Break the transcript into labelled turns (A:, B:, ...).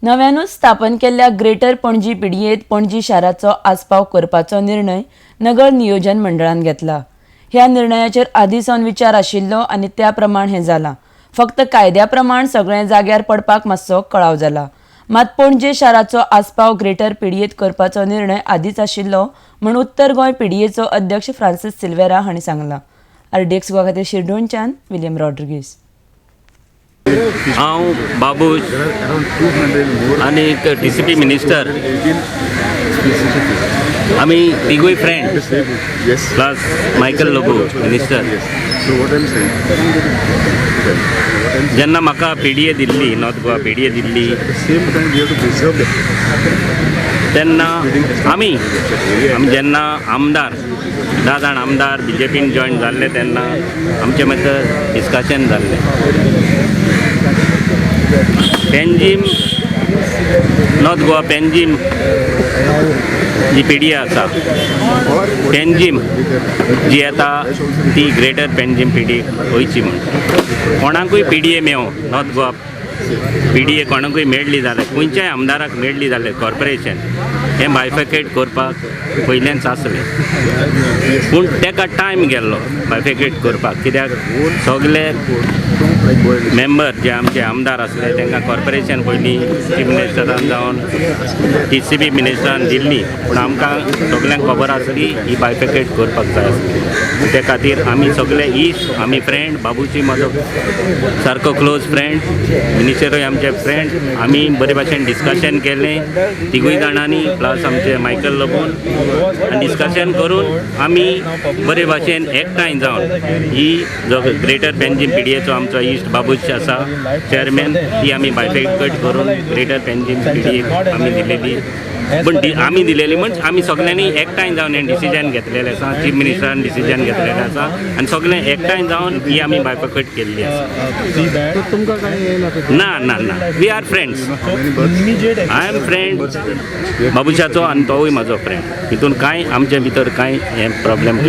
A: नव्यानूच स्थापन केल्ल्या ग्रेटर पणजी पिडयेंत पणजी शाराचो आस्पाव करपाचो निर्णय नगर नियोजन मंडळान घेतला। ह्या निर्णयाचेर आदींसावन विचार आशिल्लो आनी त्या प्रमाण हें जालां। फक्त कायद्या प्रमाण सगळें जाग्यार पडपाक मातसो कळाव जाला। मात पणजे शाराचो आस्पाव ग्रेटर पिडयेंत करपाचो निर्णय आदींच आशिल्लो म्हूण उत्तर गोंय पिडयेचो अध्यक्ष फ्रांसीस सिल्वेरा हांणी सांगलां। RDX गोवा खातीर शिरडोणच्यान विलियम रॉड्रिगीस।
B: हांव बाबूश आनी TCP मिनिस्टर आमी तिगूय friend plus Michael Lobo minister जेन्ना म्हाका PDA Delhi north Goa PDA Delhi तेन्ना आमी जेन्ना आमदार 10 जाण आमदार BJPन जॉयन जाल्ले तेन्ना आमचे मदीं डिस्कशन जाल्लें। पेंजीम नॉर्थ गोवा पेंजीम जी PDA आसा पेंजीम जी येता ती ग्रेटर पेंजीम PDA वयची म्हण कोणाकूय PDA मेळो नॉर्थ गोवा PDA कोणाकूय मेळ्ळी जाल्यार खंयच्याय आमदाराक मेळ्ळी जाल्यार कॉर्पोरेशन हें बायफिकेट करपाक पयलेंच आसलें पूण ताका टायम गेल्लो बायफिकेट करपाक कित्याक सगळे मेंबर जे आमचे आमदार आसले तांकां कॉर्पोरेशन पयलीं चीफ मिनिस्टरान जावन TCP मिनिस्टरान दिल्ली पूण आमकां सगल्यांक खबर आसली ही बायफिकेट करपाक जाय आसली। ते खातीर आमी सगळे इश्ट आमी फ्रेंड बाबूची म्हजो सारको क्लोज फ्रेंड मिनिस्टरूय आमचे फ्रेंड आमी बरे भाशेन डिस्कशन केलें तिगूय जाणांनी प्लस आमचे मायकल लोबोन डिस्कशन करून आमी बरे भाशेन एकठांय जावन ही जो ग्रेटर पेंजीम PDAचो आमचो इश्ट बाबूश आसा चेअरमॅन ती आमी बायफिकेट करून ग्रेटर पेंजीम PDA आमी दिलेली पण आमी दिलेली म्हणजे आमी सगळ्यांनी एकठांय जावन हें डिसिजन घेतलेलें आसा चीफ मिनिस्टरान डिसिजन घेतलेलें आसा आनी सगळें एकठांय जावन ही आमी बायफिकेट केल्ली आसा।
C: तुमकां काय
B: ना ना ना we are friends I am friend बाबूशाचो आनी तोवूय म्हाजो फ्रेंड हितून कांय आमचे भितर कांय हें प्रॉब्लेम